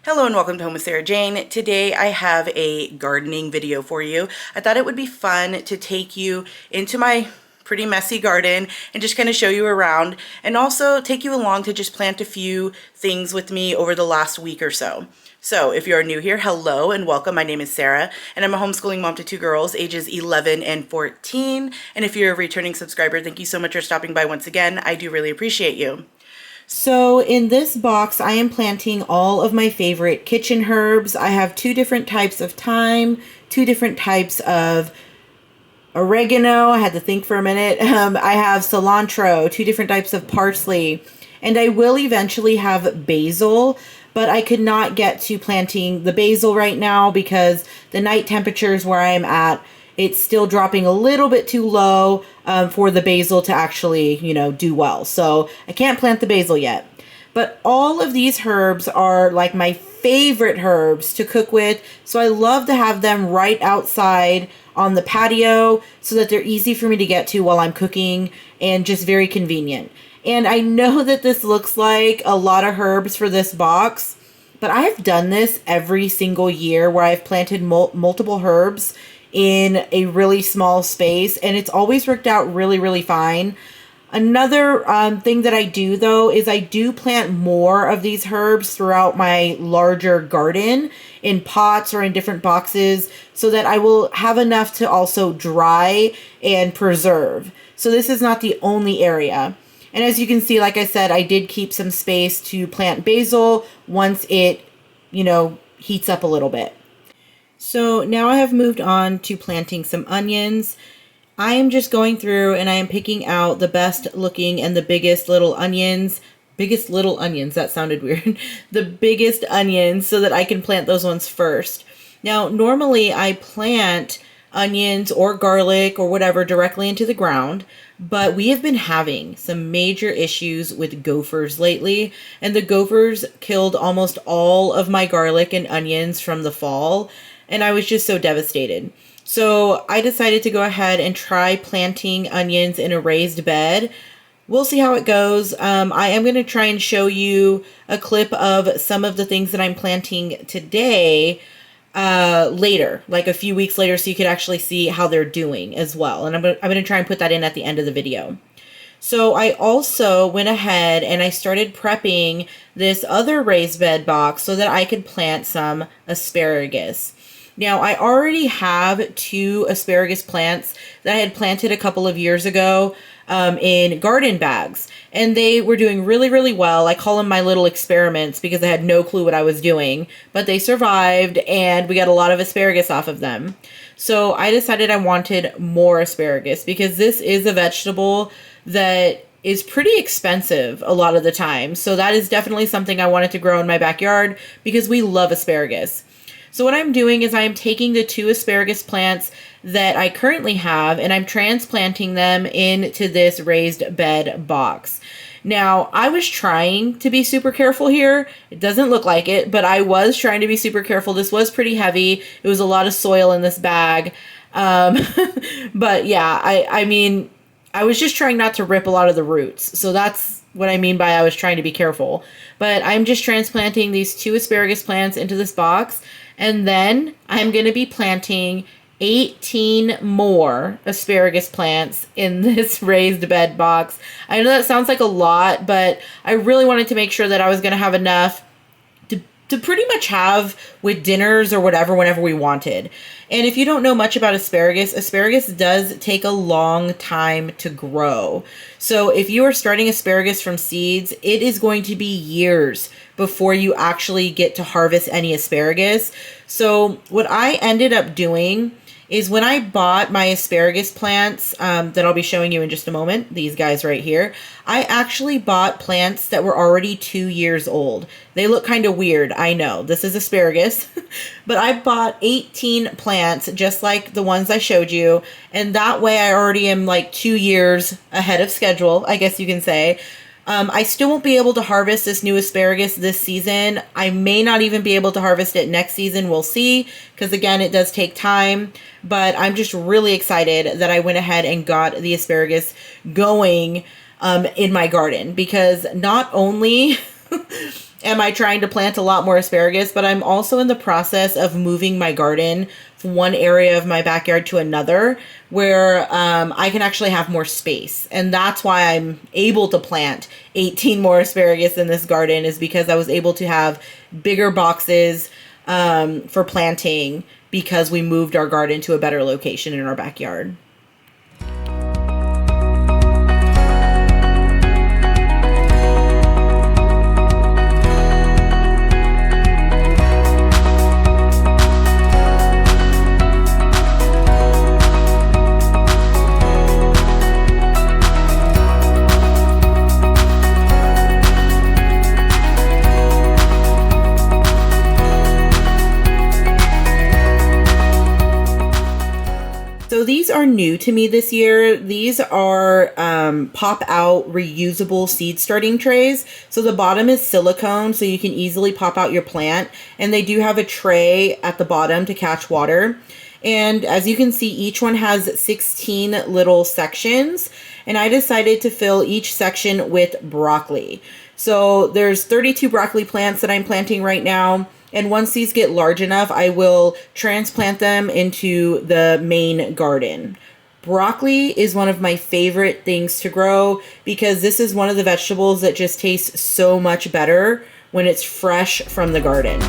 Hello and welcome to Home with Sarah Jane. Today I have a gardening video for you. I thought it would be fun to take you into my pretty messy garden and just kind of show you around and also take you along to just plant a few things with me over the last week or so. So if you're new here, hello and welcome. My name is Sarah and I'm a homeschooling mom to two girls ages 11 and 14. And if you're a returning subscriber, thank you so much for stopping by once again. I do really appreciate you. So in this box, I am planting all of my favorite kitchen herbs. I have two different types of thyme, two different types of oregano. I had to think for a minute. I have cilantro, two different types of parsley, and I will eventually have basil, but I could not get to planting the basil right now because the night temperatures where I'm at, it's still dropping a little bit too low for the basil to actually, do well. So I can't plant the basil yet. But all of these herbs are like my favorite herbs to cook with. So I love to have them right outside on the patio so that they're easy for me to get to while I'm cooking and just very convenient. And I know that this looks like a lot of herbs for this box, but I've done this every single year where I've planted multiple herbs in a really small space, and it's always worked out really, really fine. Another thing that I do, though, is I do plant more of these herbs throughout my larger garden in pots or in different boxes so that I will have enough to also dry and preserve. So this is not the only area. And as you can see, like I said, I did keep some space to plant basil once it, heats up a little bit. So now I have moved on to planting some onions. I am just going through and I am picking out the best looking and the biggest little onions. Biggest little onions, that sounded weird. The biggest onions so that I can plant those ones first. Now, normally I plant onions or garlic or whatever directly into the ground, but we have been having some major issues with gophers lately, and the gophers killed almost all of my garlic and onions from the fall. And I was just so devastated. So I decided to go ahead and try planting onions in a raised bed. We'll see how it goes. I am going to try and show you a clip of some of the things that I'm planting today later, like a few weeks later, so you could actually see how they're doing as well. And I'm going to try and put that in at the end of the video. So I also went ahead and I started prepping this other raised bed box so that I could plant some asparagus. Now, I already have two asparagus plants that I had planted a couple of years ago in garden bags, and they were doing really, really well. I call them my little experiments because I had no clue what I was doing, but they survived and we got a lot of asparagus off of them. So I decided I wanted more asparagus because this is a vegetable that is pretty expensive a lot of the time. So that is definitely something I wanted to grow in my backyard because we love asparagus. So what I'm doing is I'm taking the two asparagus plants that I currently have and I'm transplanting them into this raised bed box. Now, I was trying to be super careful here. It doesn't look like it, but I was trying to be super careful. This was pretty heavy. It was a lot of soil in this bag. But yeah, I mean, I was just trying not to rip a lot of the roots. So that's what I mean by I was trying to be careful. But I'm just transplanting these two asparagus plants into this box. And then I'm going to be planting 18 more asparagus plants in this raised bed box. I know that sounds like a lot, but I really wanted to make sure that I was going to have enough to pretty much have with dinners or whatever whenever we wanted. And if you don't know much about asparagus, asparagus does take a long time to grow. So if you are starting asparagus from seeds, it is going to be years before you actually get to harvest any asparagus. So what I ended up doing is when I bought my asparagus plants that I'll be showing you in just a moment, these guys right here, I actually bought plants that were already 2 years old. They look kind of weird, I know. This is asparagus, but I bought 18 plants just like the ones I showed you, and that way I already am like 2 years ahead of schedule, I guess you can say. I still won't be able to harvest this new asparagus this season. I may not even be able to harvest it next season. We'll see, because again, it does take time. But I'm just really excited that I went ahead and got the asparagus going in my garden, because not only am I trying to plant a lot more asparagus, but I'm also in the process of moving my garden from one area of my backyard to another where I can actually have more space. And that's why I'm able to plant 18 more asparagus in this garden, is because I was able to have bigger boxes for planting because we moved our garden to a better location in our backyard. So these are new to me this year. These are pop-out reusable seed starting trays. So the bottom is silicone, so you can easily pop out your plant. And they do have a tray at the bottom to catch water. And as you can see, each one has 16 little sections. And I decided to fill each section with broccoli. So there's 32 broccoli plants that I'm planting right now. And once these get large enough, I will transplant them into the main garden. Broccoli is one of my favorite things to grow because this is one of the vegetables that just tastes so much better when it's fresh from the garden.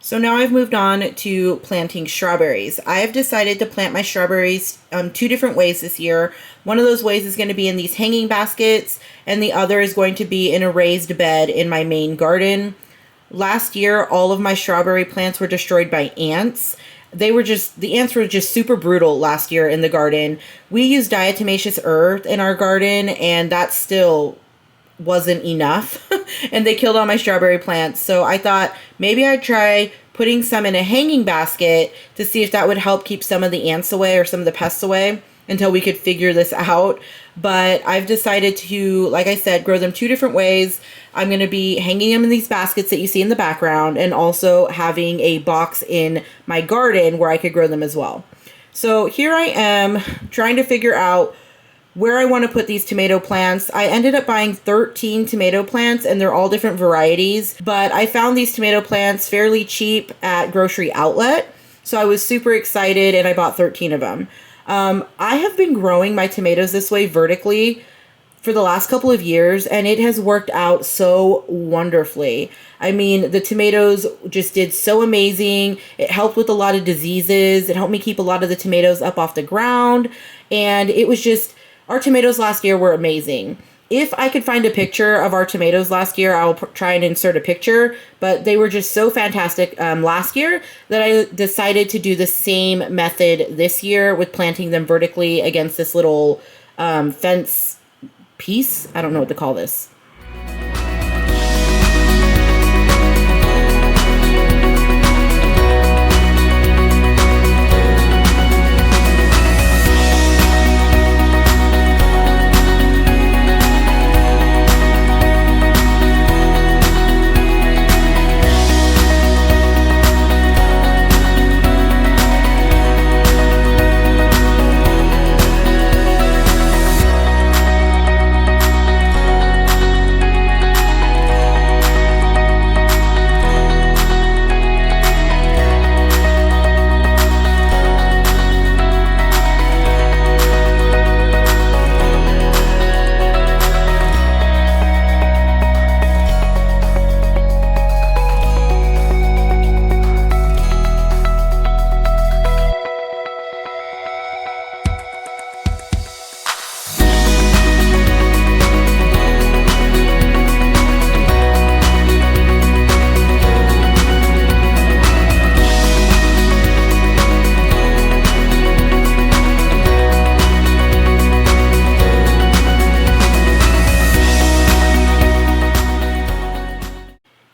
So now I've moved on to planting strawberries. I have decided to plant my strawberries two different ways this year. One of those ways is going to be in these hanging baskets, and the other is going to be in a raised bed in my main garden. Last year, all of my strawberry plants were destroyed by ants. The ants were just super brutal last year in the garden. We used diatomaceous earth in our garden, and that still wasn't enough. And they killed all my strawberry plants. So I thought maybe I'd try putting some in a hanging basket to see if that would help keep some of the ants away or some of the pests away until we could figure this out. But I've decided to, like I said, grow them two different ways. I'm going to be hanging them in these baskets that you see in the background, and also having a box in my garden where I could grow them as well. So here I am trying to figure out where I want to put these tomato plants. I ended up buying 13 tomato plants, and they're all different varieties, but I found these tomato plants fairly cheap at grocery outlet. So I was super excited, and I bought 13 of them. I have been growing my tomatoes this way vertically for the last couple of years, and it has worked out so wonderfully. I mean, the tomatoes just did so amazing. It helped with a lot of diseases. It helped me keep a lot of the tomatoes up off the ground, and it was just, our tomatoes last year were amazing. If I could find a picture of our tomatoes last year, I'll try and insert a picture, but they were just so fantastic last year that I decided to do the same method this year with planting them vertically against this little fence piece. I don't know what to call this.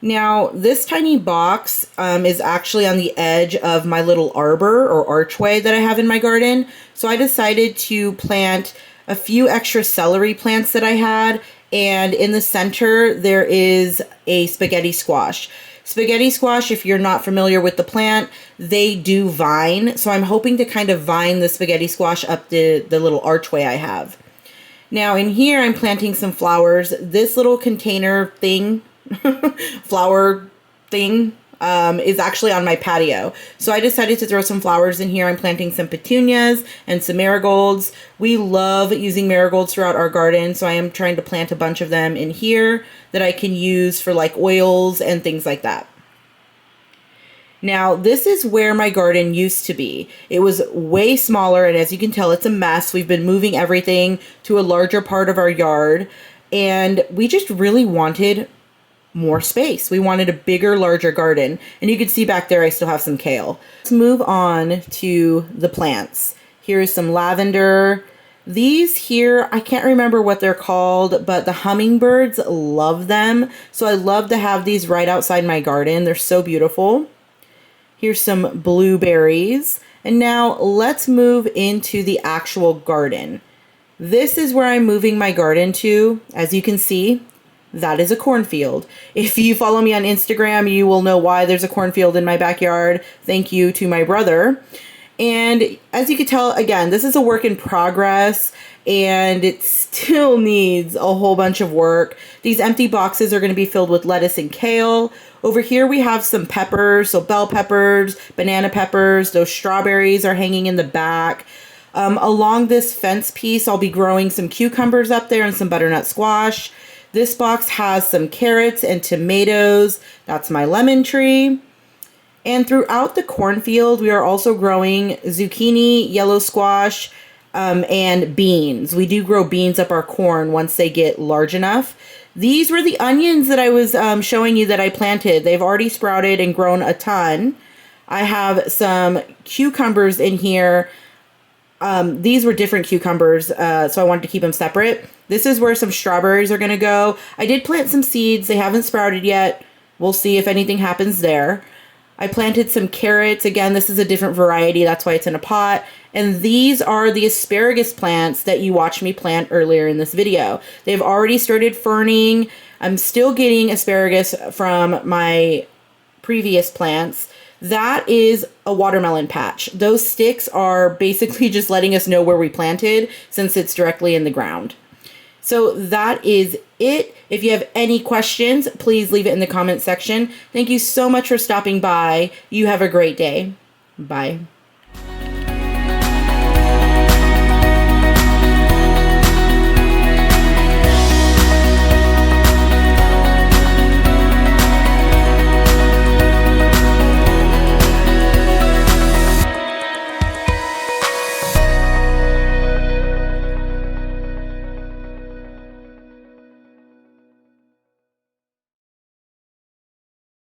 Now, this tiny box is actually on the edge of my little arbor or archway that I have in my garden. So I decided to plant a few extra celery plants that I had. And in the center, there is a spaghetti squash. Spaghetti squash, if you're not familiar with the plant, they do vine. So I'm hoping to kind of vine the spaghetti squash up the little archway I have. Now in here, I'm planting some flowers. This little container thing, flower thing, is actually on my patio. So I decided to throw some flowers in here. I'm planting some petunias and some marigolds. We love using marigolds throughout our garden, so I am trying to plant a bunch of them in here that I can use for like oils and things like that. Now, this is where my garden used to be. It was way smaller, and as you can tell, it's a mess. We've been moving everything to a larger part of our yard, and we just really wanted more space. We wanted a bigger, larger garden. And you can see back there, I still have some kale. Let's move on to the plants. Here's some lavender. These here, I can't remember what they're called, but the hummingbirds love them. So I love to have these right outside my garden. They're so beautiful. Here's some blueberries. And now let's move into the actual garden. This is where I'm moving my garden to. As you can see, that is a cornfield. If you follow me on Instagram, you will know why there's a cornfield in my backyard. Thank you to my brother. And as you can tell, again, this is a work in progress and it still needs a whole bunch of work. These empty boxes are going to be filled with lettuce and kale. Over here we have some peppers, so bell peppers, banana peppers. Those strawberries are hanging in the back. Along this fence piece, I'll be growing some cucumbers up there and some butternut squash. This box has some carrots and tomatoes. That's my lemon tree. And throughout the cornfield, we are also growing zucchini, yellow squash, and beans. We do grow beans up our corn once they get large enough. These were the onions that I was showing you that I planted. They've already sprouted and grown a ton. I have some cucumbers in here. These were different cucumbers, so I wanted to keep them separate. This is where some strawberries are going to go. I did plant some seeds. They haven't sprouted yet. We'll see if anything happens there. I planted some carrots. Again, this is a different variety. That's why it's in a pot. And these are the asparagus plants that you watched me plant earlier in this video. They've already started ferning. I'm still getting asparagus from my previous plants. That is a watermelon patch. Those sticks are basically just letting us know where we planted since it's directly in the ground. So that is it. If you have any questions, please leave it in the comment section. Thank you so much for stopping by. You have a great day. Bye.